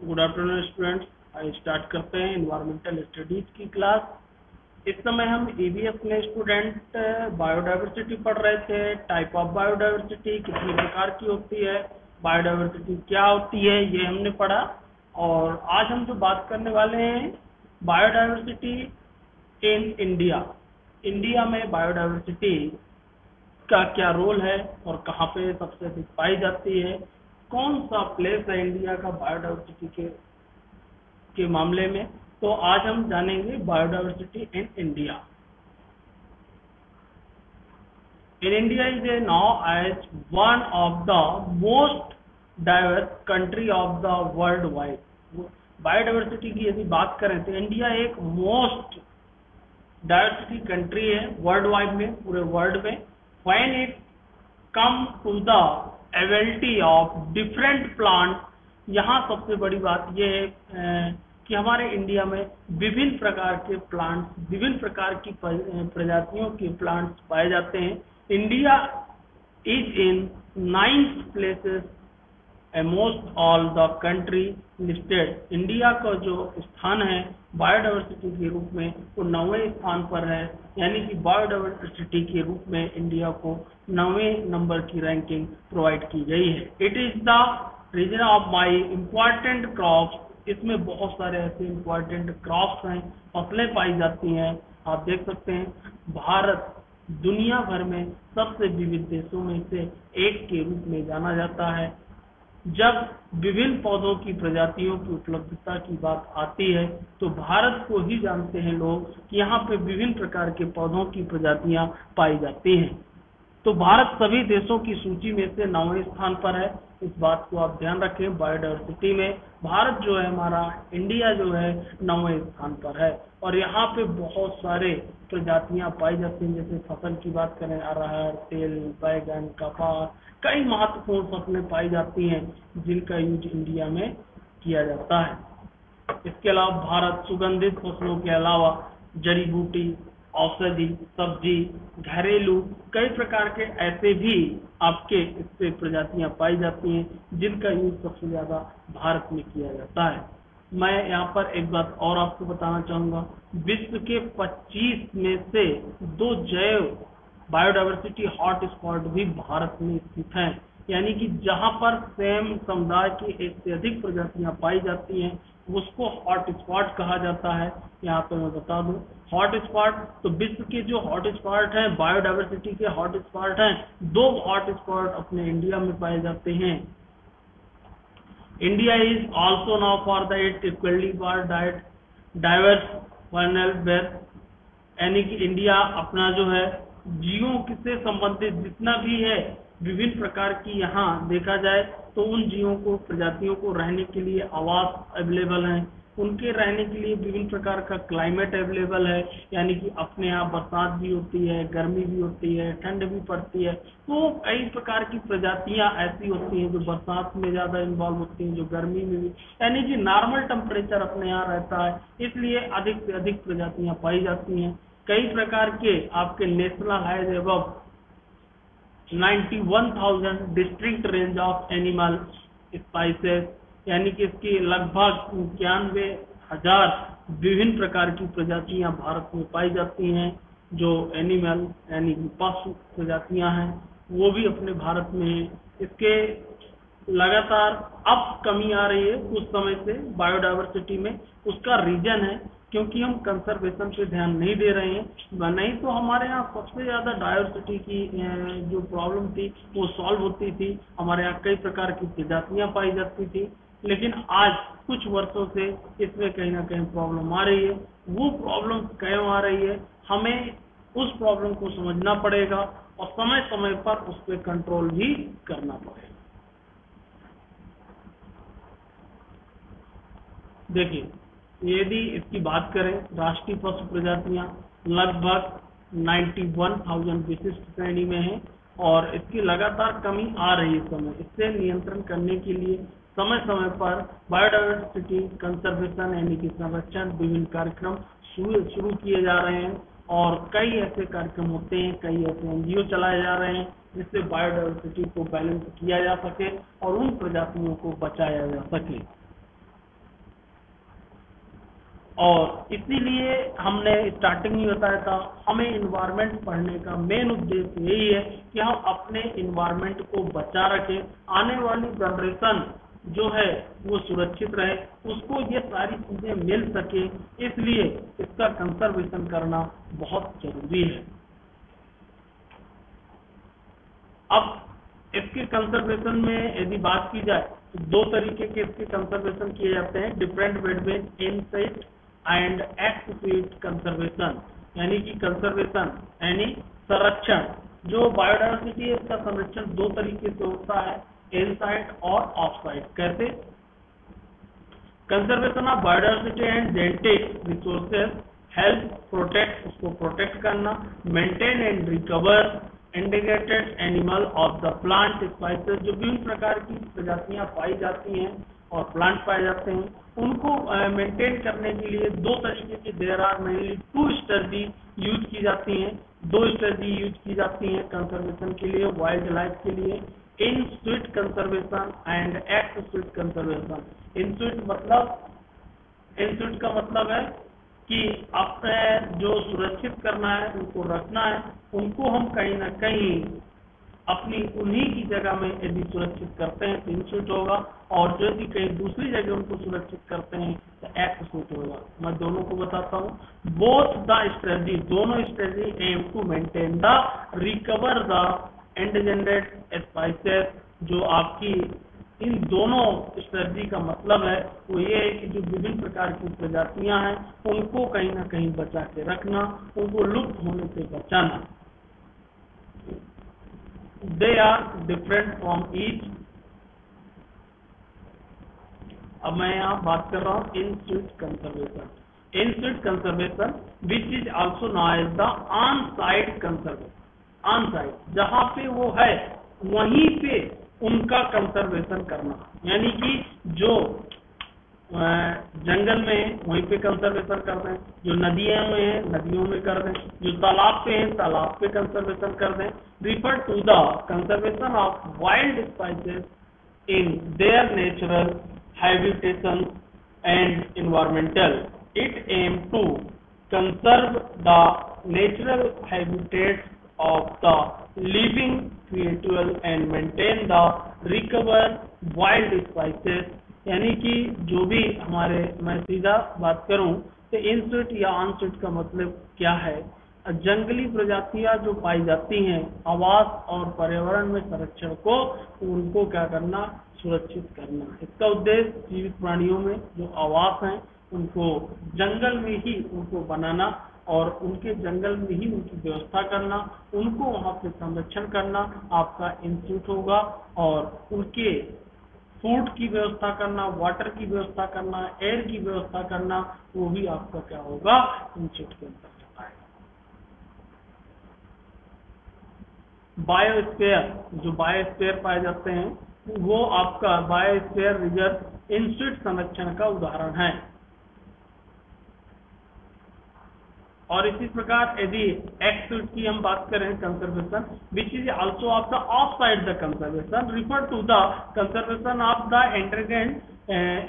Good afternoon students. आइए start करते हैं इन्वायरमेंटल स्टडीज की क्लास। इस समय हम ईवीएस में स्टूडेंट बायोडाइवर्सिटी पढ़ रहे थे। टाइप ऑफ बायोडाइवर्सिटी कितनी प्रकार की होती है, बायोडाइवर्सिटी क्या होती है, ये हमने पढ़ा। और आज हम जो बात करने वाले हैं बायोडाइवर्सिटी इन इंडिया। इंडिया में बायोडाइवर्सिटी का क्या रोल है और कहाँ पे सबसे अधिक पाई जाती है, कौन सा प्लेस है इंडिया का बायोडाइवर्सिटी के मामले में। तो आज हम जानेंगे biodiversity in India. In India is a now as one of the most diverse country of the world wide. Biodiversity की यदि बात करें तो इंडिया एक मोस्ट डाइवर्सिटी कंट्री है वर्ल्ड वाइड में, पूरे वर्ल्ड में। When it come to the ability of different plant, यहाँ सबसे बड़ी बात यह है कि हमारे इंडिया में विभिन्न प्रकार के प्लांट्स, विभिन्न प्रकार की प्रजातियों के प्लांट्स पाए जाते हैं। India is in 9th places almost all the country listed. India का जो स्थान है बायोडाइवर्सिटी के रूप में वो 9वें स्थान पर है, यानी कि बायोडाइवर्सिटी के रूप में इंडिया को 9वें नंबर की रैंकिंग प्रोवाइड की गई है। It is the reason of my important crops. इसमें बहुत सारे ऐसे इम्पॉर्टेंट क्रॉप्स हैं, फसलें पाई जाती हैं। आप देख सकते हैं भारत दुनिया भर में सबसे विविध देशों में से एक के रूप में जाना जाता है। जब विभिन्न पौधों की प्रजातियों की उपलब्धता की बात आती है तो भारत को ही जानते हैं लोग कि यहाँ पे विभिन्न प्रकार के पौधों की प्रजातियां पाई जाती हैं। तो भारत सभी देशों की सूची में से 9वें स्थान पर है। इस बात को आप ध्यान रखें। बायोडाइवर्सिटी में भारत जो है, हमारा इंडिया जो है 9वें स्थान पर है। और यहाँ पे बहुत सारे प्रजातियां पाई जाती हैं। जैसे फसल की बात करें, अरहर, तिल, बैगन, कपास, कई महत्वपूर्ण फसलें पाई जाती हैं जिनका यूज इंडिया में किया जाता है। इसके अलावा भारत सुगंधित फसलों के अलावा जड़ी बूटी, औषधि, सब्जी, घरेलू कई प्रकार के ऐसे भी आपके इससे प्रजातियां पाई जाती हैं जिनका यूज सबसे ज्यादा भारत में किया जाता है। मैं यहाँ पर एक बात और आपको बताना चाहूंगा। विश्व के 25 में से 2 जैव बायोडाइवर्सिटी हॉट स्पॉट भी भारत में स्थित हैं, यानी कि जहां पर सेम समुदाय की एक से अधिक प्रजातियां पाई जाती हैं उसको हॉट स्पॉट कहा जाता है। यहाँ पे मैं बता दूं, हॉट स्पॉट तो विश्व के जो हॉट स्पॉट हैं, बायोडाइवर्सिटी के हॉट स्पॉट हैं, 2 हॉट स्पॉट अपने इंडिया में पाए जाते हैं। India is also now for the it equally diverse वर्नल Beth, यानी कि इंडिया अपना जो है जीवों से संबंधित जितना भी है विभिन्न प्रकार की, यहाँ देखा जाए तो उन जीवों को, प्रजातियों को रहने के लिए आवास अवेलेबल है, उनके रहने के लिए विभिन्न प्रकार का क्लाइमेट अवेलेबल है, यानी कि अपने यहाँ बरसात भी होती है, गर्मी भी होती है, ठंड भी पड़ती है। तो कई प्रकार की प्रजातियां ऐसी होती हैं जो बरसात में ज्यादा इन्वॉल्व होती हैं, जो गर्मी में भी, यानी कि नॉर्मल टेम्परेचर अपने यहाँ रहता है, इसलिए अधिक से अधिक प्रजातियां पाई जाती हैं। कई प्रकार के आपके national highway above 91,000 district range of animal spices, यानी कि इसकी लगभग 91,000 विभिन्न प्रकार की प्रजातियां भारत में पाई जाती हैं। जो एनिमल यानी कि पशु प्रजातियां हैं वो भी अपने भारत में है। इसके लगातार अब कमी आ रही है कुछ समय से बायोडाइवर्सिटी में। उसका रीजन है क्योंकि हम कंजर्वेशन पे ध्यान नहीं दे रहे हैं। नहीं तो हमारे यहाँ सबसे ज्यादा डाइवर्सिटी की जो प्रॉब्लम थी वो सॉल्व होती थी। हमारे यहाँ कई प्रकार की प्रजातियां पाई जाती थी, लेकिन आज कुछ वर्षों से इसमें कहीं ना कहीं प्रॉब्लम आ रही है। वो प्रॉब्लम क्यों आ रही है, हमें उस प्रॉब्लम को समझना पड़ेगा और समय समय पर उस पर कंट्रोल भी करना पड़ेगा। देखिए, यदि इसकी बात करें, राष्ट्रीय पशु प्रजातियां लगभग 91,000 विशिष्ट श्रेणी में है और इसकी लगातार कमी आ रही है समय। इससे नियंत्रण करने के लिए समय समय पर बायोडाइवर्सिटी कंजर्वेशन यानी कि संरक्षण विभिन्न कार्यक्रम शुरू किए जा रहे हैं और कई ऐसे कार्यक्रम होते हैं, कई ऐसे एनजीओ चलाए जा रहे हैं जिससे बायोडाइवर्सिटी को बैलेंस किया जा सके और उन प्रजातियों को बचाया जा सके। और इसीलिए हमने स्टार्टिंग में बताया था, हमें इन्वायरमेंट पढ़ने का मेन उद्देश्य यही है कि हम अपने इन्वायरमेंट को बचा रखें, आने वाली जनरेशन जो है वो सुरक्षित रहे, उसको ये सारी चीजें मिल सके, इसलिए इसका कंजर्वेशन करना बहुत जरूरी है। अब इसके कंजर्वेशन में यदि बात की जाए तो दो तरीके के इसके कंजर्वेशन किए जाते हैं, different between in site and x site conservation, यानी कि कंजर्वेशन यानी संरक्षण। जो बायोडायवर्सिटी है इसका संरक्षण दो तरीके से होता है, इन साइट और ऑफ साइट। कैसे? Conservation of biodiversity and genetic resources help protect, उसको प्रोटेक्ट करना, maintain and recover integrated animal of the plant spices, जो विभिन्न प्रकार की प्रजातियां पाई जाती हैं और प्लांट पाए जाते हैं, उनको मेंटेन करने के लिए दो तरीके की there are mainly two strategy use की जाती हैं। दो स्ट्रेटजी यूज की जाती हैं कंजर्वेशन के लिए, वाइल्ड लाइफ के लिए, in situ conservation and ex situ conservation. In situ का मतलब है कि अपने जो सुरक्षित करना है, उनको रखना है, उनको हम कहीं ना कहीं अपनी उन्हीं की जगह में यदि सुरक्षित करते हैं तो इंस्टीट्यूट होगा, और यदि कहीं दूसरी जगह उनको सुरक्षित करते हैं तो एक्ट होगा। मैं दोनों को बताता हूँ। बोथ द स्ट्रेटजी, दोनों strategy aim to maintain the recover the endangered species. जो आपकी इन दोनों स्ट्रेटजी का मतलब है वो ये है कि जो विभिन्न प्रकार की प्रजातियां हैं उनको कहीं ना कहीं बचा के रखना, उनको लुप्त होने से बचाना। They are different from each. अब मैं यहाँ बात कर रहा हूँ in situ conservation. In situ conservation which is also known as the on site conservation. On site जहाँ पे वो है वहीं पे उनका कंजर्वेशन करना, यानी कि जो जंगल में वहीं पे कंजर्वेशन कर दें, जो नदियों में है नदियों में कर दें, जो तालाब पे है तालाब पे कंजर्वेशन कर दें। Refer to the conservation of wild species in their natural habitation and environmental. It aim to conserve the natural habitats of the living creature and maintain the recover wild spices। यानी कि जो भी हमारे, मैं सीधा बात करूं तो इन स्वीट या ऑन स्वीट का मतलब क्या है? जंगली प्रजातियां जो पाई जाती हैं, आवास और पर्यावरण में संरक्षण को, उनको क्या करना? सुरक्षित करना। इसका उद्देश्य जीवित प्राणियों में जो आवास हैं उनको जंगल में ही उनको बनाना और उनके जंगल में ही उनकी व्यवस्था करना, उनको वहां पे संरक्षण करना आपका इंस्टीट्यूट होगा। और उनके फूड की व्यवस्था करना, वाटर की व्यवस्था करना, एयर की व्यवस्था करना, वो भी आपका क्या होगा? इंस्टीट्यूट के अंतर्गत आएगा। बायोस्फीयर, जो बायोस्फीयर पाए जाते हैं वो आपका बायोस्फीयर रिजर्व इंस्टीट्यूट संरक्षण का उदाहरण है। और इसी प्रकार यदि एक्स की हम बात करें conservation which is also of the off site the conservation, refer to the conservation of the endangered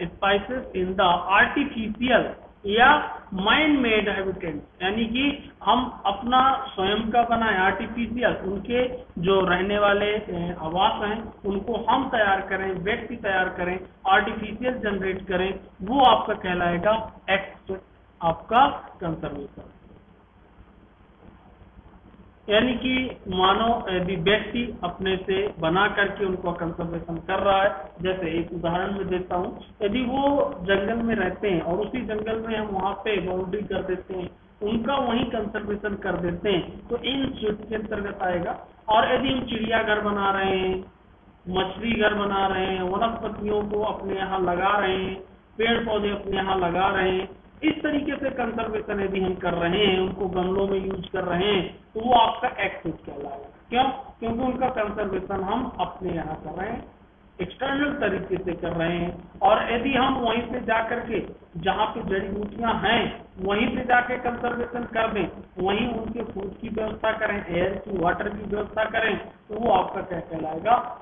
species in the artificial या माइन मेड हैबिटेट। यानी कि हम अपना स्वयं का बनाए आर्टिफिशियल, उनके जो रहने वाले आवास हैं उनको हम तैयार करें, व्यक्ति तैयार करें, आर्टिफिशियल जनरेट करें, वो आपका कहलाएगा एक्स आपका कंजर्वेशन। यानी कि मानो यदि व्यक्ति अपने से बना करके उनको कंजर्वेशन कर रहा है। जैसे एक उदाहरण में देता हूँ, यदि वो जंगल में रहते हैं और उसी जंगल में हम वहाँ पे बाउंड्री कर देते हैं, उनका वहीं कंजर्वेशन कर देते हैं, तो इन स्वीट के अंतर्गत आएगा। और यदि हम चिड़ियाघर बना रहे हैं, मछली घर बना रहे हैं, वनस्पतियों को अपने यहाँ लगा रहे हैं, पेड़ पौधे अपने यहाँ लगा रहे हैं, इस तरीके से कंजर्वेशन यदि हम कर रहे हैं, उनको गमलों में यूज कर रहे हैं, तो वो आपका एक्टिव कहलाएगा। क्यों? क्योंकि उनका कंजर्वेशन हम अपने यहाँ कर रहे हैं, एक्सटर्नल तरीके से कर रहे हैं। और यदि हम वहीं पे जाकर के जहाँ पे जड़ी बूटियां हैं वहीं पे जाके कंजर्वेशन कर दें, वहीं उनके फूड की व्यवस्था करें, एयर की, वाटर की व्यवस्था करें, तो वो आपका क्या कहलाएगा?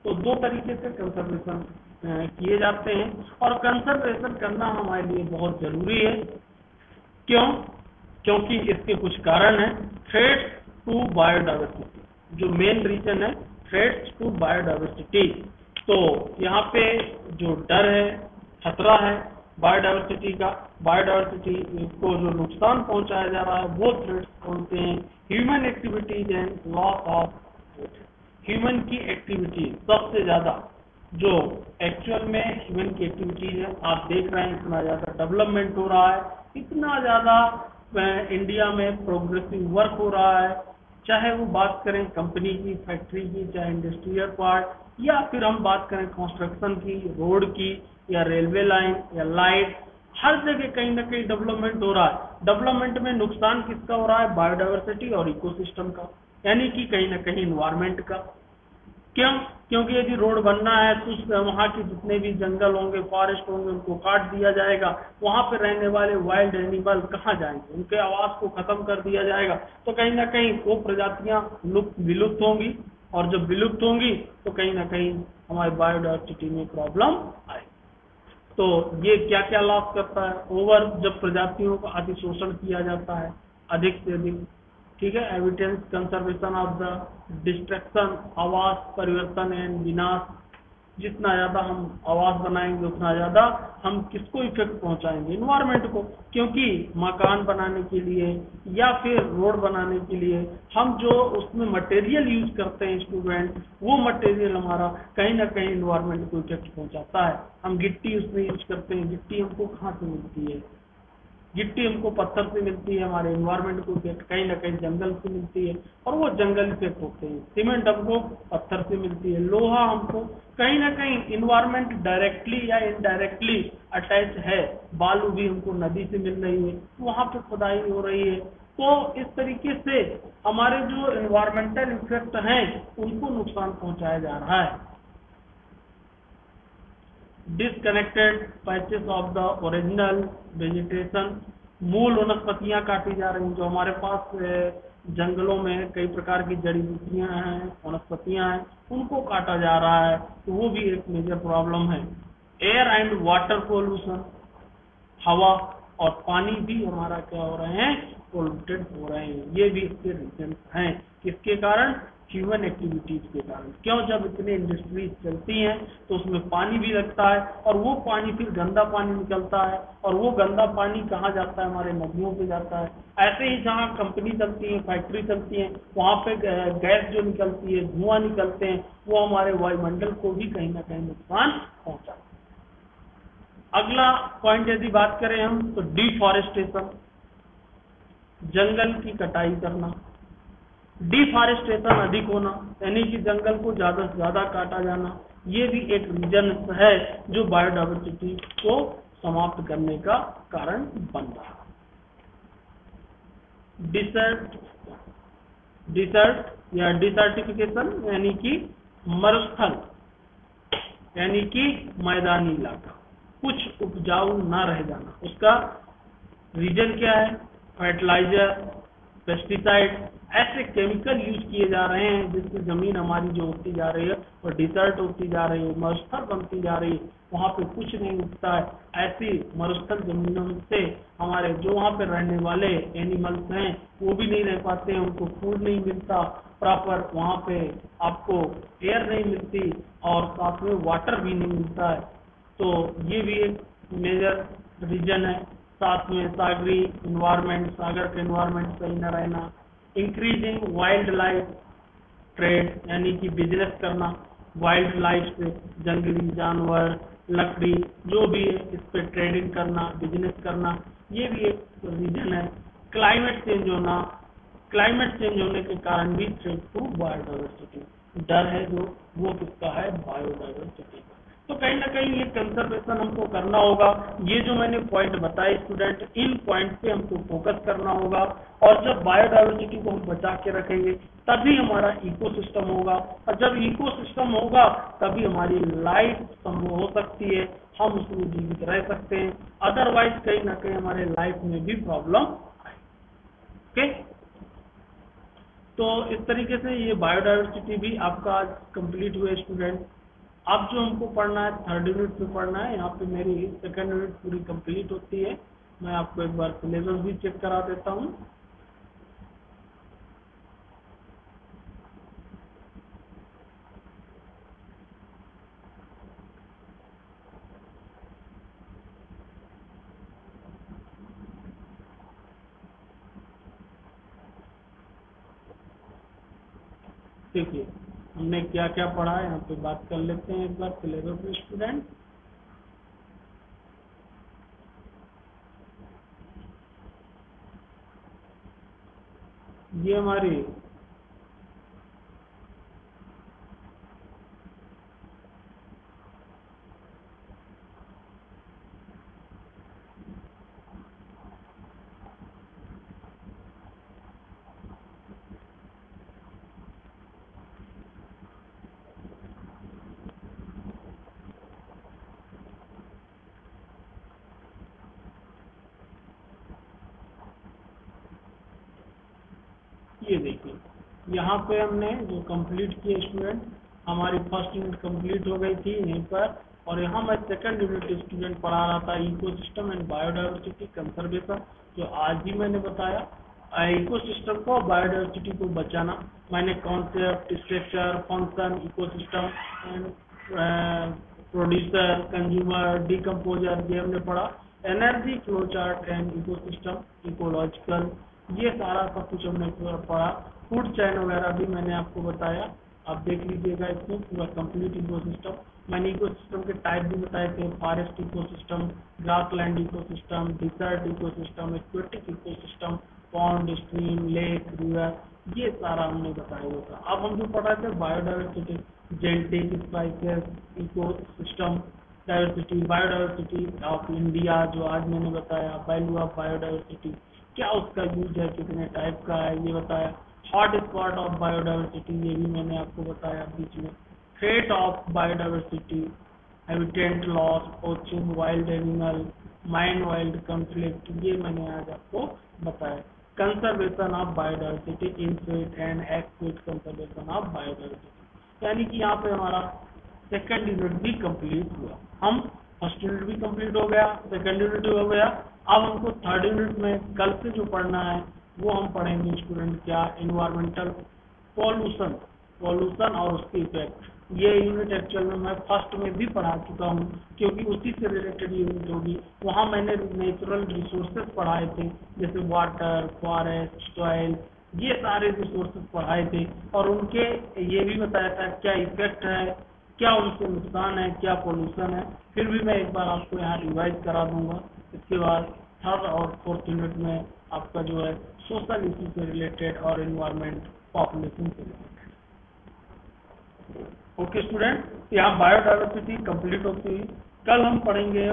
तो दो तरीके से कंजर्वेशन किए जाते हैं और कंजर्वेशन करना हमारे लिए बहुत जरूरी है। क्यों? क्योंकि इसके कुछ कारण हैं। थ्रेट्स टू बायोडाइवर्सिटी, जो मेन रीजन है थ्रेट्स टू बायोडाइवर्सिटी। तो यहाँ पे जो डर है, खतरा है बायोडाइवर्सिटी का, बायोडाइवर्सिटी को जो नुकसान पहुंचाया जा रहा है वो थ्रेट्स बोलते हैं। Human activities and loss of human की एक्टिविटी सबसे ज्यादा जो एक्चुअल में ह्यूमन की एक्टिविटीज है, आप देख रहे हैं इतना ज्यादा डेवलपमेंट हो रहा है, इतना ज्यादा इंडिया में प्रोग्रेसिव वर्क हो रहा है, चाहे वो बात करें कंपनी की, फैक्ट्री की, चाहे इंडस्ट्रियल पार्ट, या फिर हम बात करें कंस्ट्रक्शन की, रोड की, या रेलवे लाइन या लाइट, हर जगह कहीं ना कहीं डेवलपमेंट हो रहा है। डेवलपमेंट में नुकसान किसका हो रहा है? बायोडाइवर्सिटी और इकोसिस्टम का, यानी कि कहीं ना कहीं इन्वायरमेंट का। क्यों? क्योंकि यदि रोड बनना है तो वहाँ के जितने भी जंगल होंगे, फॉरेस्ट होंगे, उनको काट दिया जाएगा, वहाँ पे रहने वाले वाइल्ड एनिमल कहाँ जाएंगे? उनके आवास को खत्म कर दिया जाएगा, तो कहीं ना कहीं वो प्रजातियां विलुप्त होंगी, और जब विलुप्त होंगी तो कहीं ना कहीं हमारी बायोडाइवर्सिटी में प्रॉब्लम आएगी। तो ये क्या क्या लॉस करता है? ओवर, जब प्रजातियों का अतिशोषण किया जाता है अधिक से अधिक, ठीक है, evidence conservation of the destruction, आवास परिवर्तन एंड विनाश, जितना ज्यादा हम आवास बनाएंगे उतना ज्यादा हम किसको इफेक्ट पहुंचाएंगे? इन्वायरमेंट को। क्योंकि मकान बनाने के लिए या फिर रोड बनाने के लिए हम जो उसमें मटेरियल यूज करते हैं स्टूडेंट, वो मटेरियल हमारा कहीं ना कहीं इन्वायरमेंट को इफेक्ट पहुंचाता है। हम गिट्टी उसमें यूज करते हैं, गिट्टी हमको कहाँ से मिलती है? गिट्टी हमको पत्थर से मिलती है, हमारे इन्वायरमेंट को कहीं ना कहीं जंगल से मिलती है, और वो जंगल इफेक्ट होते हैं। सीमेंट हमको पत्थर से मिलती है, लोहा हमको कहीं ना कहीं इन्वायरमेंट डायरेक्टली या इनडायरेक्टली अटैच है, बालू भी हमको नदी से मिल रही है, वहां पे खुदाई हो रही है। तो इस तरीके से हमारे जो इन्वायरमेंटल इफेक्ट हैं उनको नुकसान पहुंचाया जा रहा है। Disconnected patches of the original vegetation, मूल वनस्पतियां काटी जा रही हैं। जो हमारे पास जंगलों में कई प्रकार की जड़ी बूटियां हैं, वनस्पतियां हैं, उनको काटा जा रहा है, तो वो भी एक मेजर प्रॉब्लम है। एयर एंड वाटर पोल्यूशन, हवा और पानी भी हमारा क्या हो रहे हैं? पोल्यूटेड हो रहे हैं। ये भी इसके रीजन हैं। किसके कारण? ह्यूमन एक्टिविटीज के कारण। क्यों? जब इतने इंडस्ट्रीज चलती हैं तो उसमें पानी भी लगता है, और वो पानी फिर गंदा पानी निकलता है, और वो गंदा पानी कहाँ जाता है? हमारे नदियों पे जाता है। ऐसे ही जहाँ कंपनी चलती है, फैक्ट्री चलती है, वहाँ पे गैस जो निकलती है, धुआं निकलते हैं, वो हमारे वायुमंडल को भी कहीं ना कहीं नुकसान पहुंचाते हैं। अगला पॉइंट यदि बात करें हम, तो डिफॉरेस्टेशन, जंगल की कटाई करना। डिफॉरेस्टेशन अधिक होना, यानी कि जंगल को ज्यादा से ज्यादा काटा जाना, ये भी एक रीजन है जो बायोडाइवर्सिटी को समाप्त करने का कारण बन रहा है। डिसर्ट या डिसर्टिफिकेशन, यानी कि मरुस्थल, यानी कि मैदानी इलाका, कुछ उपजाऊ ना रह जाना। उसका रीजन क्या है? फर्टिलाइजर, पेस्टिसाइड, ऐसे केमिकल यूज किए जा रहे हैं जिससे जमीन हमारी जो होती जा रही है वो डिसर्ट होती जा रही है, मरुस्थल बनती जा रही है, वहाँ पे कुछ नहीं उगता है। ऐसी मरुस्थल जमीनों से हमारे जो वहाँ पे रहने वाले एनिमल्स हैं वो भी नहीं रह पाते हैं, उनको फूड नहीं मिलता प्रॉपर, वहाँ पे आपको एयर नहीं मिलती, और साथ में वाटर भी नहीं मिलता है। तो ये भी एक मेजर रीजन है। साथ में सागरी इन्वायरमेंट, सागर के इन्वायरमेंट सही न रहना। इंक्रीजिंग वाइल्ड लाइफ ट्रेड, यानी कि बिजनेस करना वाइल्ड लाइफ से, जंगली जानवर, लकड़ी, जो भी है इस पे ट्रेडिंग करना, बिजनेस करना, ये भी एक रीजन है। क्लाइमेट चेंज होना, क्लाइमेट चेंज होने के कारण भी थ्रेट टू बायोडाइवर्सिटी, डर है जो वो किसका है? बायोडाइवर्सिटी। तो कहीं ना कहीं ये कंजर्वेशन हमको करना होगा। ये जो मैंने पॉइंट बताए स्टूडेंट, इन पॉइंट पे हमको फोकस करना होगा, और जब बायोडाइवर्सिटी को हम बचा के रखेंगे तभी हमारा इकोसिस्टम होगा, और जब इकोसिस्टम होगा तभी हमारी लाइफ संभव हो सकती है, हम उसमें जीवित रह सकते हैं। अदरवाइज कहीं ना कहीं हमारे लाइफ में भी प्रॉब्लम आए। ओके, तो इस तरीके से ये बायोडाइवर्सिटी भी आपका आज कंप्लीट हुए स्टूडेंट। अब जो हमको पढ़ना है थर्ड यूनिट पे पढ़ना है। यहाँ पे मेरी सेकंड यूनिट पूरी कंप्लीट होती है। मैं आपको एक बार सिलेबस भी चेक करा देता हूँ। देखिए हमने क्या क्या पढ़ा है, यहाँ पे बात कर लेते हैं एक बार सिलेबस में स्टूडेंट। ये हमारी ये देखिए यहाँ पे हमने जो कंप्लीट किए स्टूडेंट, हमारी फर्स्ट यूनिट कंप्लीट हो गई थी यहीं पर। और यहाँ मैं सेकंड यूनिट स्टूडेंट पढ़ा रहा था, इकोसिस्टम एंड बायोडाइवर्सिटी कंजर्वेशन, जो आज ही मैंने बताया। इकोसिस्टम को, बायोडाइवर्सिटी को बचाना। मैंने concept, structure, function, ecosystem and producer, consumer, decomposer, ये हमने पढ़ा। Energy flow chart and ecosystem, ecological, ये सारा सब कुछ हमने पढ़ा। फूड चैन वगैरह भी मैंने आपको बताया, आप देख लीजिएगा इसमें पूरा कंप्लीट इकोसिस्टम। मैंने इकोसिस्टम के टाइप भी बताए थे, forest ecosystem, grassland ecosystem, dessert ecosystem, aquatic ecosystem, pond, stream, lake, river, ये सारा हमने बताया हुआ था। अब हम जो पढ़ रहे थे biodiversity, genetic, spices, ecosystem diversity, biodiversity of India, जो आज मैंने बताया, वैल्यू ऑफ बायोडाइवर्सिटी, क्या उसका यूज है, कितने टाइप का है, ये बताया। हॉट स्पॉट ऑफ बायोडाइवर्सिटी, ये भी मैंने आपको बताया बीच में। Threat of biodiversity, habitat loss, poaching wild animal, man wild conflict, ये मैंने आज आपको बताया। Conservation of biodiversity, in situ and ex situ conservation of biodiversity. यानी कि यहाँ पे हमारा सेकंड यूनिट भी कंप्लीट हुआ। हम फर्स्ट यूनिट भी कंप्लीट हो गया, सेकंड यूनिट हो गया। अब हमको थर्ड यूनिट में कल से जो पढ़ना है वो हम पढ़ेंगे स्टूडेंट, क्या, इन्वायरमेंटल पॉल्यूशन, पॉल्यूशन और उसके इफेक्ट। ये यूनिट एक्चुअल में मैं फर्स्ट में भी पढ़ा चुका हूँ, क्योंकि उसी से रिलेटेड यूनिट होगी। वहाँ मैंने नेचुरल रिसोर्सेज पढ़ाए थे, जैसे वाटर, फॉरेस्ट, सॉइल, ये सारे रिसोर्सेज पढ़ाए थे। और उनके ये भी बताया था क्या इफेक्ट है, क्या उनसे नुकसान है, क्या पोल्यूशन है। फिर भी मैं एक बार आपको यहाँ रिवाइज करा दूंगा। इसके बाद थर्ड और फोर्थ यूनिट में आपका जो है सोशल इशू से रिलेटेड और इन्वायरमेंट, पॉपुलेशन से रिलेटेड। ओके स्टूडेंट, यहाँ बायोडाइवर्सिटी कंप्लीट होती है। कल हम पढ़ेंगे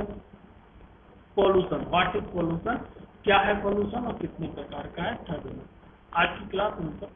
पोल्यूशन, व्हाट इज पोल्यूशन, क्या है पोल्यूशन और कितने प्रकार का है, थर्ड यूनिट। आज की क्लास हम तक